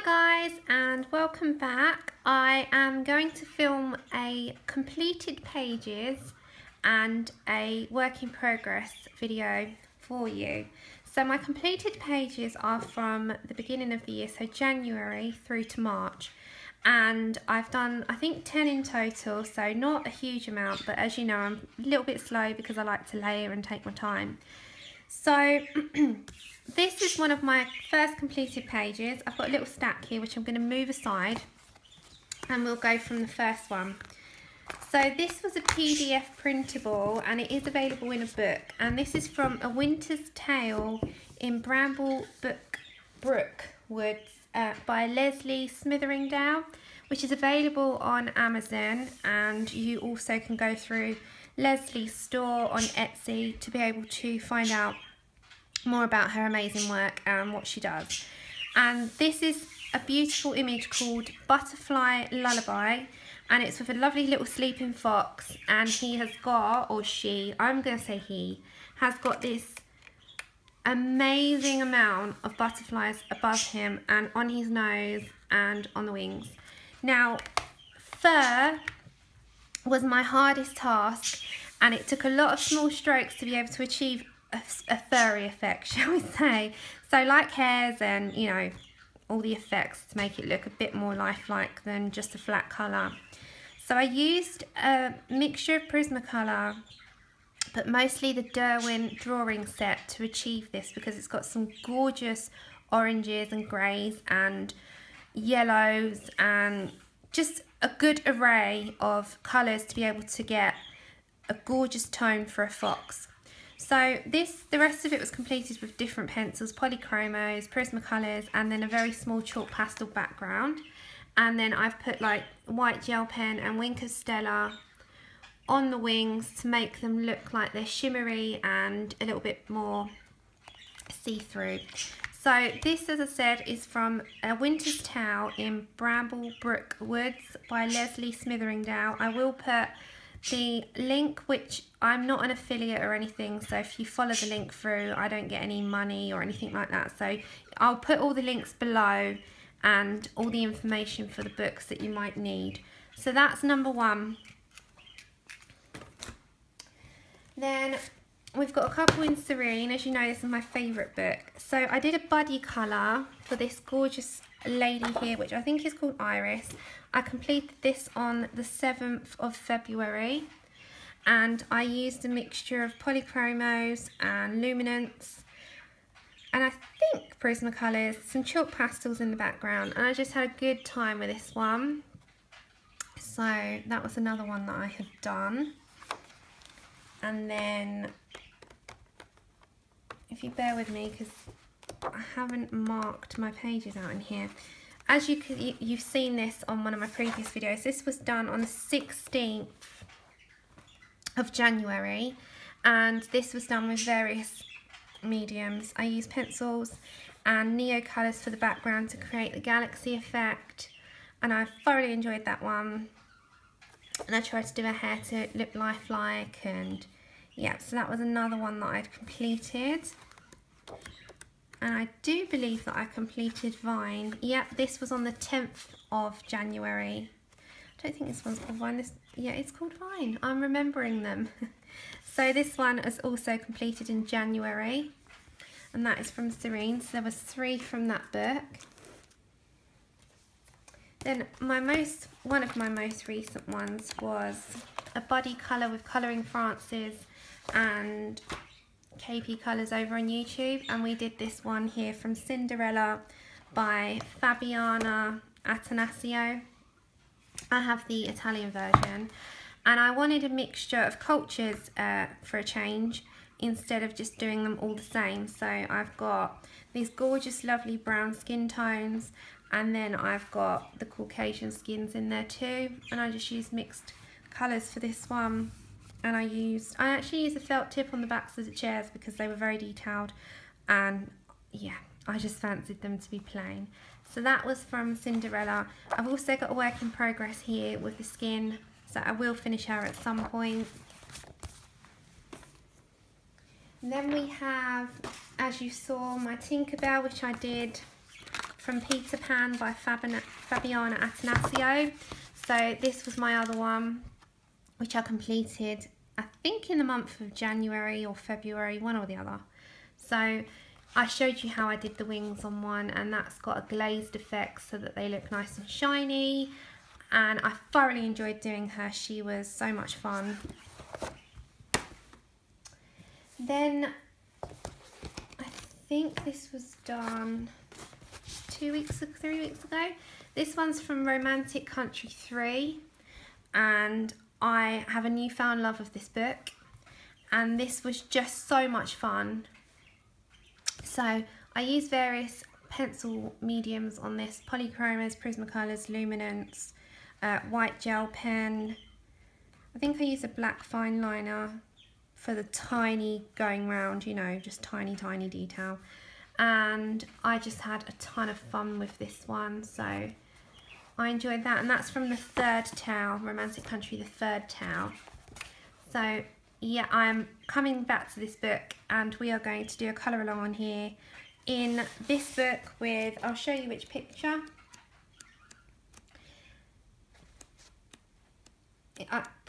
Hi guys, and welcome back. I am going to film a completed pages and a work in progress video for you. So my completed pages are from the beginning of the year, so January through to March, and I've done I think 10 in total, so not a huge amount, but as you know I'm a little bit slow because I like to layer and take my time. So this is one of my first completed pages. I've got a little stack here which I'm going to move aside and we'll go from the first one. So this was a PDF printable and it is available in a book, and this is from A Winter's Tale in Bramble Brook Woods by Lesley Smitheringale, which is available on Amazon, and you also can go through Lesley's store on Etsy to be able to find out more about her amazing work and what she does. And this is a beautiful image called Butterfly Lullaby, and it's with a lovely little sleeping fox, and he has got, or she, I'm going to say he, has got this amazing amount of butterflies above him and on his nose and on the wings. Now, fur was my hardest task, and it took a lot of small strokes to be able to achieve a furry effect, shall we say. So like hairs and, you know, all the effects to make it look a bit more lifelike than just a flat colour. So I used a mixture of Prismacolor, but mostly the Derwent drawing set to achieve this, because it's got some gorgeous oranges and greys and yellows and just a good array of colours to be able to get a gorgeous tone for a fox. So the rest of it was completed with different pencils, polychromos, Prismacolors, and then a very small chalk pastel background. And then I've put like white gel pen and Wink of Stella on the wings to make them look like they're shimmery and a little bit more see-through. So this, as I said, is from A Winter's Tale in Bramble Brook Woods by Lesley Smitheringale. I will put the link, which I'm not an affiliate or anything, so if you follow the link through, I don't get any money or anything like that. So I'll put all the links below and all the information for the books that you might need. So that's number one. Then we've got a couple in Serene. As you know, this is my favourite book. So I did a buddy colour for this gorgeous lady here, which I think is called Iris. I completed this on the 7th of February, and I used a mixture of polychromos and luminance, and I think Prismacolors, some chalk pastels in the background, and I just had a good time with this one. So that was another one that I had done. And then, if you bear with me, because I haven't marked my pages out in here. As you've seen this on one of my previous videos, this was done on the 16th of January, and this was done with various mediums. I used pencils and neo colours for the background to create the galaxy effect, and I thoroughly enjoyed that one. And I tried to do her hair to look lifelike, and yeah, so that was another one that I'd completed. And I do believe that I completed Vine. Yep, this was on the 10th of January. I don't think this one's called Vine. Yeah, it's called Vine. I'm remembering them. So this one is also completed in January, and that is from Serene. So there was 3 from that book. Then one of my most recent ones was a buddy colour with Colouring Frances and KP Colours over on YouTube, and we did this one here from Cinderella by Fabiana Attanasio. I have the Italian version, and I wanted a mixture of cultures for a change instead of just doing them all the same. So I've got these gorgeous lovely brown skin tones, and then I've got the Caucasian skins in there too, and I just used mixed colours for this one. And I actually used a felt tip on the backs of the chairs because they were very detailed, and yeah, I just fancied them to be plain. So that was from Cinderella. I've also got a work in progress here with the skin, so I will finish her at some point. And then we have, as you saw, my Tinkerbell, which I did from Peter Pan by Fabiana Attanasio. So this was my other one, which I completed, I think in the month of January or February, one or the other. So I showed you how I did the wings on one, and that's got a glazed effect so that they look nice and shiny. And I thoroughly enjoyed doing her. She was so much fun. Then I think this was done 3 weeks ago. This one's from Romantic Country 3, and I have a newfound love of this book, and this was just so much fun. So I used various pencil mediums on this: polychromos, Prismacolors, luminance, white gel pen. I think I used a black fine liner for the tiny going round, you know, just tiny detail. And I just had a ton of fun with this one, so I enjoyed that. And that's from the third tale, Romantic Country, the third tale. So yeah, I'm coming back to this book, and we are going to do a colour along on here in this book with, I'll show you which picture.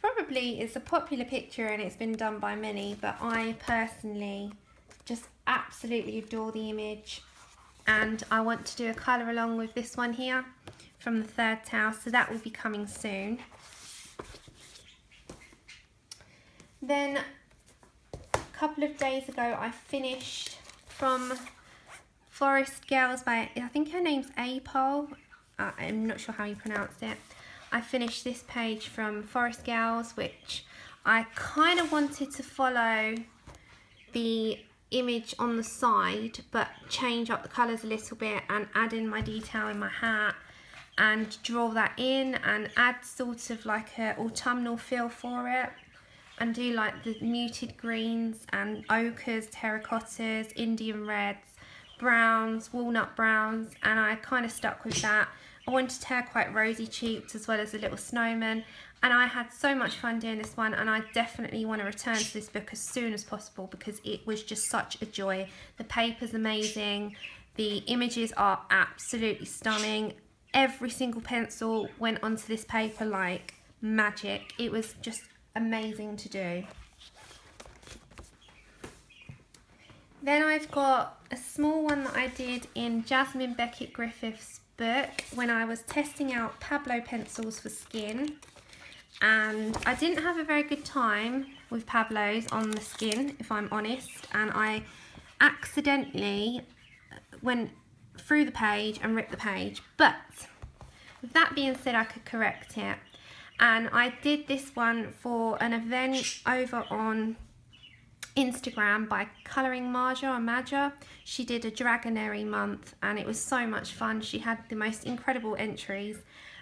Probably it's a popular picture and it's been done by many, but I personally just absolutely adore the image, and I want to do a colour along with this one here from the third tale, so that will be coming soon. Then a couple of days ago I finished from Forest Girls by, I think her name's Apol, I'm not sure how you pronounce it. I finished this page from Forest Girls, which I kind of wanted to follow the image on the side but change up the colours a little bit and add in my detail in my hat and draw that in and add sort of like a autumnal feel for it, and do like the muted greens and ochres, terracottas, Indian reds, browns, walnut browns, and I kind of stuck with that. I wanted her quite rosy cheeked as well as a little snowman, and I had so much fun doing this one, and I definitely want to return to this book as soon as possible because it was just such a joy. The paper's amazing, the images are absolutely stunning, every single pencil went onto this paper like magic. It was just amazing to do. Then I've got a small one that I did in Jasmine Beckett Griffith's book when I was testing out Pablo pencils for skin, and I didn't have a very good time with Pablos on the skin, if I'm honest, and I accidentally went through the page and ripped the page, but with that being said I could correct it, and I did this one for an event over on Instagram by Colouring Maja. She did a Dragonary month and it was so much fun. She had the most incredible entries,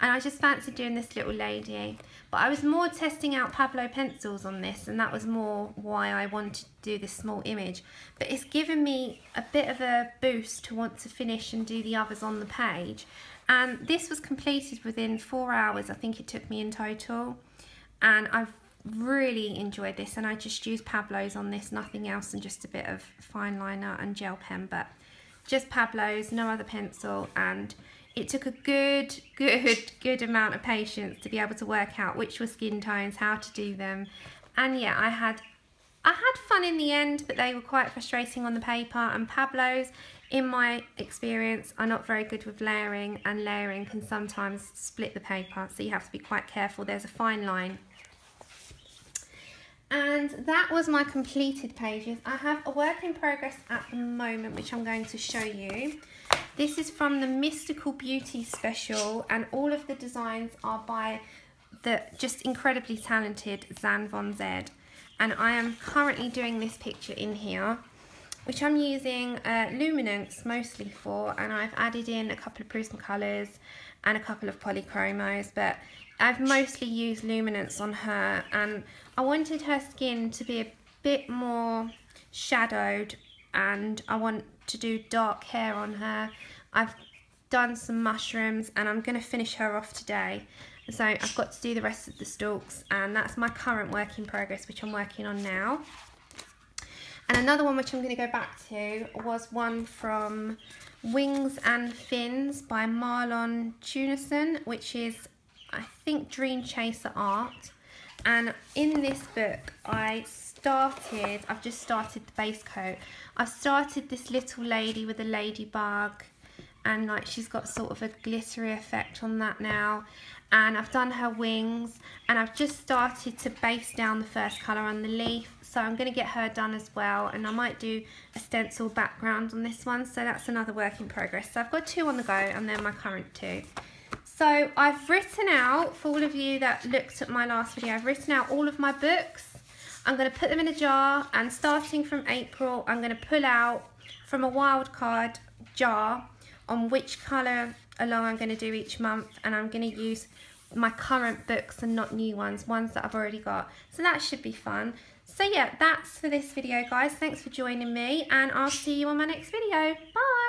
and I just fancied doing this little lady, but I was more testing out Pablo pencils on this, and that was more why I wanted to do this small image. But it's given me a bit of a boost to want to finish and do the others on the page, and this was completed within 4 hours, I think it took me in total, and I've really enjoyed this, and I just used Pablos on this, nothing else, and just a bit of fine liner and gel pen, but just Pablos, no other pencil, and it took a good amount of patience to be able to work out which were skin tones, how to do them, and yeah, I had fun in the end, but they were quite frustrating on the paper, and Pablos, in my experience, are not very good with layering, and layering can sometimes split the paper, so you have to be quite careful. There's a fine line. And that was my completed pages. I have a work in progress at the moment, which I'm going to show you. This is from the Mystical Beauty special, and all of the designs are by the just incredibly talented Zan Von Zed. And I am currently doing this picture in here, which I'm using luminance mostly for, and I've added in a couple of Prismacolors and a couple of polychromos, but I've mostly used luminance on her, and I wanted her skin to be a bit more shadowed, and I want to do dark hair on her. I've done some mushrooms and I'm going to finish her off today, so I've got to do the rest of the stalks, and that's my current work in progress, which I'm working on now. And another one which I'm going to go back to was one from Wings and Fins by Marlon Tunison, which is, I think, Dream Chaser art. And in this book I've just started the base coat. I've started this little lady with a ladybug, and like she's got sort of a glittery effect on that now. And I've done her wings, and I've just started to base down the first colour on the leaf. So I'm going to get her done as well, and I might do a stencil background on this one. So that's another work in progress. So I've got 2 on the go, and they're my current 2. So I've written out, for all of you that looked at my last video, I've written out all of my books. I'm going to put them in a jar, and starting from April, I'm going to pull out from a wildcard jar on which colour along I'm going to do each month, and I'm going to use my current books and not new ones that I've already got. So that should be fun. So yeah, that's for this video, guys. Thanks for joining me, and I'll see you on my next video. Bye!